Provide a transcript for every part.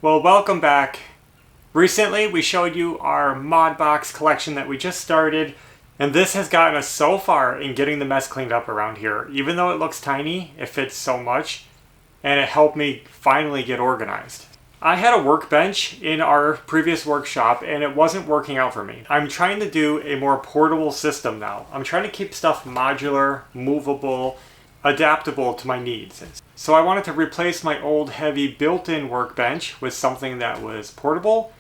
Well, welcome back. Recently we showed you our MODbox collection that we just started, and this has gotten us so far in getting the mess cleaned up around here. Even though it looks tiny, it fits so much, and it helped me finally get organized. I had a workbench in our previous workshop and it wasn't working out for me. I'm trying to do a more portable system now. I'm trying to keep stuff modular, movable, adaptable to my needs. So I wanted to replace my old heavy built-in workbench with something that was portable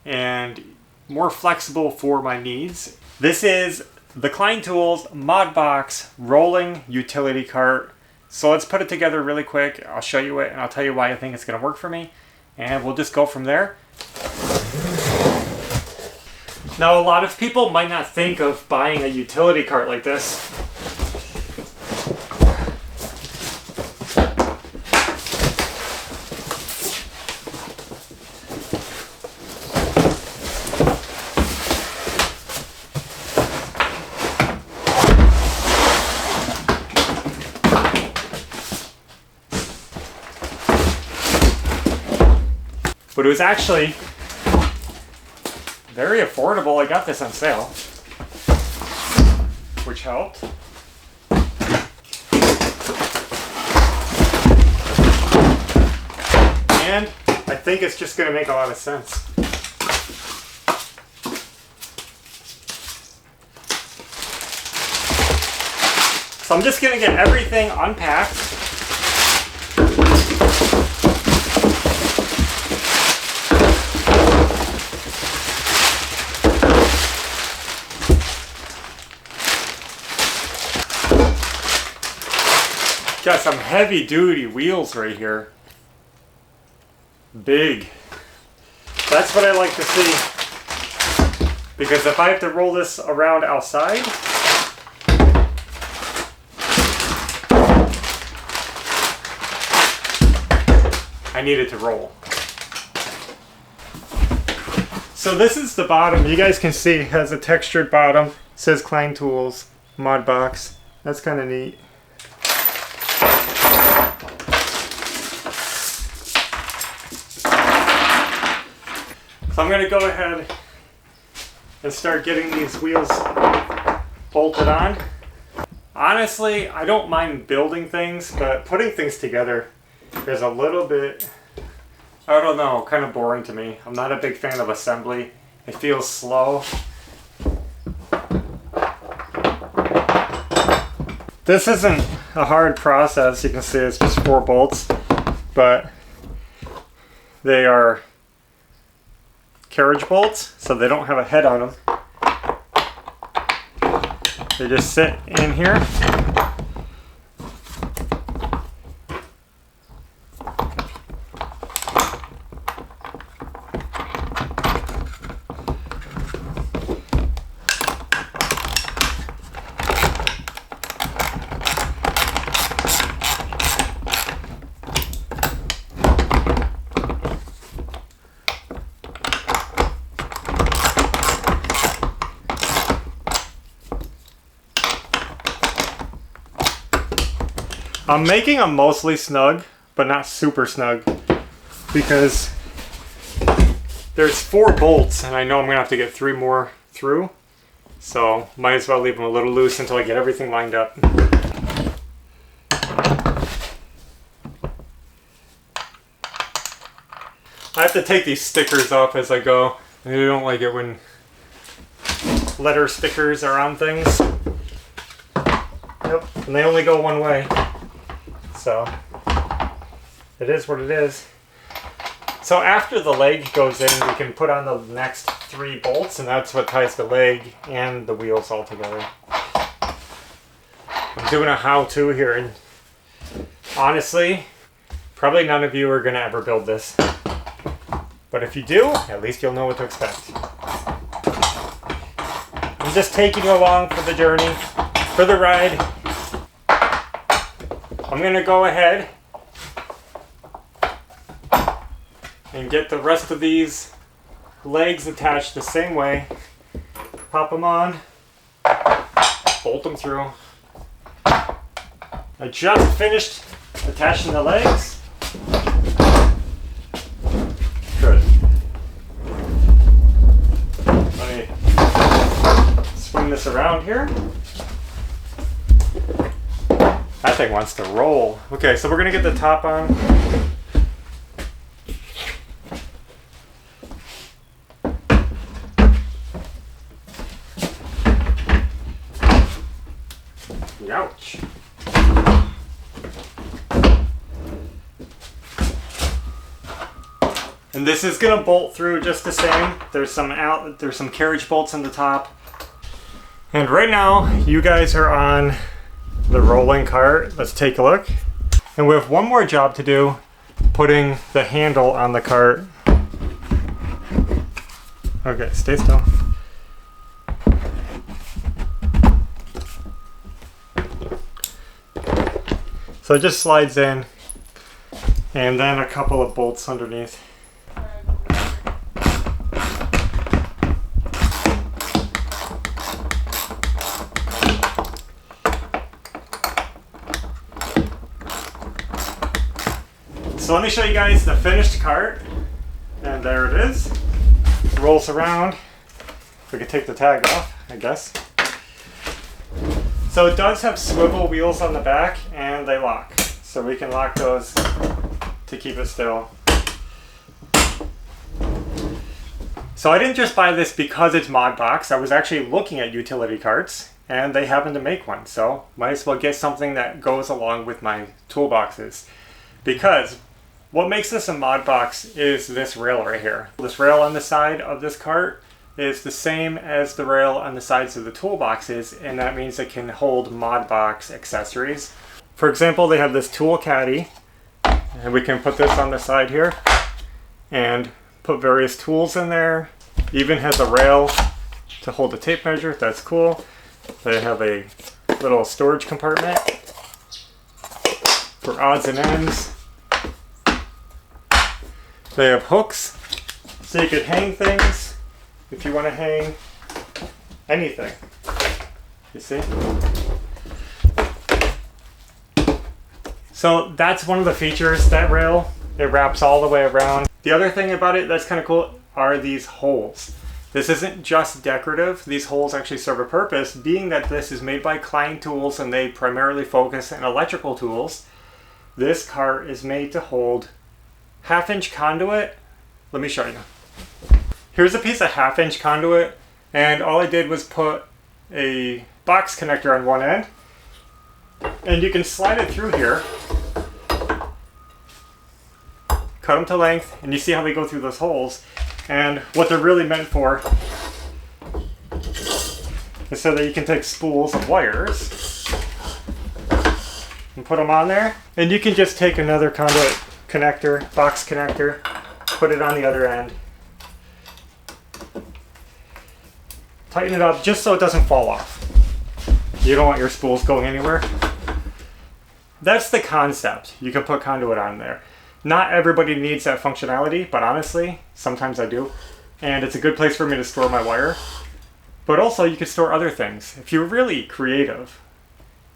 and more flexible for my needs. This is the Klein Tools MODbox Rolling Utility Cart. So let's put it together really quick. I'll show you it and I'll tell you why I think it's going to work for me. And we'll just go from there. Now, a lot of people might not think of buying a utility cart like this. But it was actually very affordable. I got this on sale, which helped. And I think it's just going to make a lot of sense. So I'm just going to get everything unpacked. Got some heavy duty wheels right here. Big. That's what I like to see. Because if I have to roll this around outside, I need it to roll. So this is the bottom. You guys can see it has a textured bottom. It says Klein Tools MODbox. That's kind of neat. So I'm going to go ahead and start getting these wheels bolted on. Honestly, I don't mind building things, but putting things together is a little bit, I don't know, kind of boring to me. I'm not a big fan of assembly. It feels slow. This isn't a hard process. You can see it's just 4 bolts, but they are carriage bolts, so they don't have a head on them. They just sit in here. I'm making them mostly snug, but not super snug, because there's 4 bolts and I know I'm gonna have to get 3 more through, so might as well leave them a little loose until I get everything lined up. I have to take these stickers off as I go. I don't like it when letter stickers are on things. Yep, and they only go one way. So it is what it is. So after the leg goes in, we can put on the next 3 bolts, and that's what ties the leg and the wheels all together. I'm doing a how-to here, and honestly, probably none of you are going to ever build this. But if you do, at least you'll know what to expect. I'm just taking you along for the journey, for the ride. I'm going to go ahead and get the rest of these legs attached the same way. Pop them on, bolt them through. I just finished attaching the legs. this around here. That thing wants to roll. Okay, so we're gonna get the top on. Ouch. And this is gonna bolt through just the same. There's some carriage bolts in the top. And right now, you guys are on the rolling cart. Let's take a look. And we have one more job to do, putting the handle on the cart. Okay, stay still. So it just slides in, and then a couple of bolts underneath. So let me show you guys the finished cart, and there it is. It rolls around. We could take the tag off, I guess. So it does have swivel wheels on the back, and they lock. So we can lock those to keep it still. So I didn't just buy this because it's MODbox. I was actually looking at utility carts, and they happen to make one. So might as well get something that goes along with my toolboxes. Because what makes this a MODbox is this rail right here. This rail on the side of this cart is the same as the rail on the sides of the toolboxes, and that means it can hold MODbox accessories. For example, they have this tool caddy, and we can put this on the side here and put various tools in there. Even has a rail to hold a tape measure. That's cool. They have a little storage compartment for odds and ends. They have hooks so you could hang things if you want to hang anything. You see? So that's one of the features, that rail. It wraps all the way around. The other thing about it that's kind of cool are these holes. This isn't just decorative. These holes actually serve a purpose, being that this is made by Klein Tools and they primarily focus on electrical tools. This cart is made to hold 1/2-inch conduit. Let me show you. Here's a piece of 1/2-inch conduit, and all I did was put a box connector on one end, and you can slide it through here, cut them to length, and you see how they go through those holes. And what they're really meant for is so that you can take spools of wires and put them on there, and you can just take another conduit connector, box connector, put it on the other end, tighten it up just so it doesn't fall off. You don't want your spools going anywhere. That's the concept. You can put conduit on there. Not everybody needs that functionality, but honestly, sometimes I do. And it's a good place for me to store my wire. But also you could store other things. If you're really creative,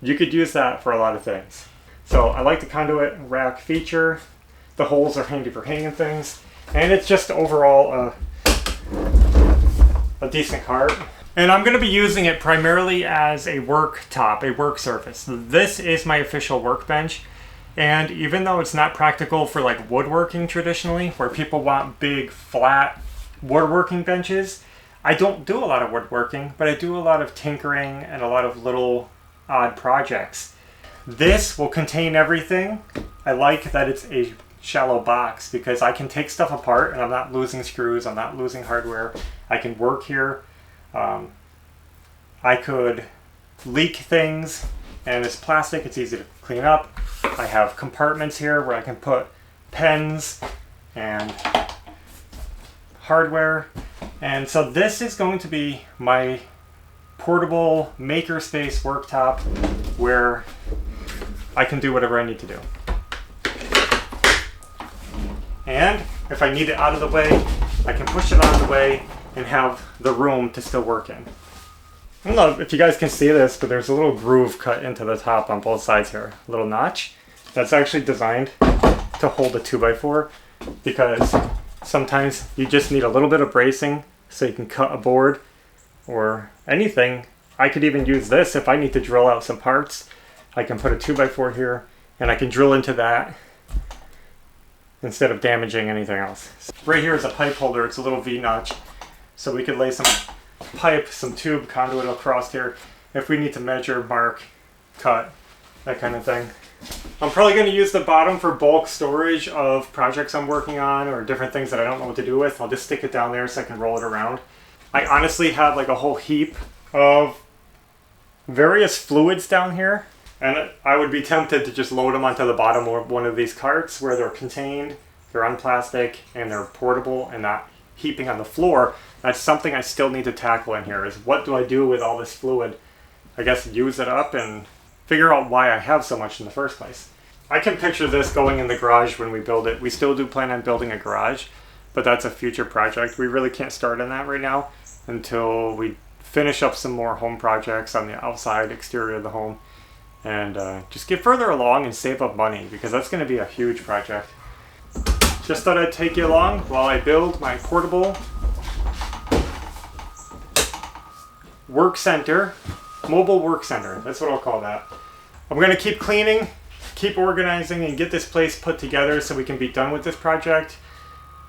you could use that for a lot of things. So I like the conduit rack feature. The holes are handy for hanging things. And it's just overall a decent cart. And I'm going to be using it primarily as a work top, a work surface. This is my official workbench. And even though it's not practical for like woodworking traditionally, where people want big flat woodworking benches, I don't do a lot of woodworking, but I do a lot of tinkering and a lot of little odd projects. This will contain everything. I like that it's a shallow box because I can take stuff apart and I'm not losing screws, I'm not losing hardware. I can work here. I could leak things, and it's plastic, it's easy to clean up. I have compartments here where I can put pens and hardware. And so this is going to be my portable makerspace worktop where I can do whatever I need to do. And if I need it out of the way, I can push it out of the way and have the room to still work in. I don't know if you guys can see this, but there's a little groove cut into the top on both sides here. A little notch. That's actually designed to hold a 2x4 because sometimes you just need a little bit of bracing so you can cut a board or anything I could even use this if I need to drill out some parts. I can put a 2x4 here and I can drill into that instead of damaging anything else. Right here is a pipe holder. It's a little V-notch. So we could lay some pipe, some tube conduit across here if we need to measure, mark, cut, that kind of thing. I'm probably going to use the bottom for bulk storage of projects I'm working on or different things that I don't know what to do with. I'll just stick it down there so I can roll it around. I honestly have like a whole heap of various fluids down here, and I would be tempted to just load them onto the bottom of one of these carts where they're contained, they're on plastic, and they're portable and not heaping on the floor. That's something I still need to tackle in here, is what do I do with all this fluid? I guess use it up and figure out why I have so much in the first place. I can picture this going in the garage when we build it. We still do plan on building a garage, but that's a future project. We really can't start on that right now until we finish up some more home projects on the outside exterior of the home and just get further along and save up money, because that's going to be a huge project. Just thought I'd take you along while I build my portable work center, mobile work center. That's what I'll call that. I'm going to keep cleaning, keep organizing, and get this place put together so we can be done with this project.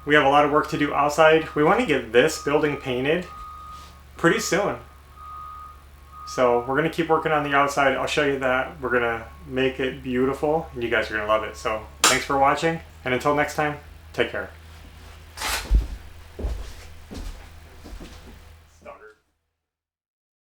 We have a lot of work to do outside. We want to get this building painted pretty soon. So we're going to keep working on the outside. I'll show you that. We're going to make it beautiful and you guys are going to love it. So thanks for watching, and until next time, take care.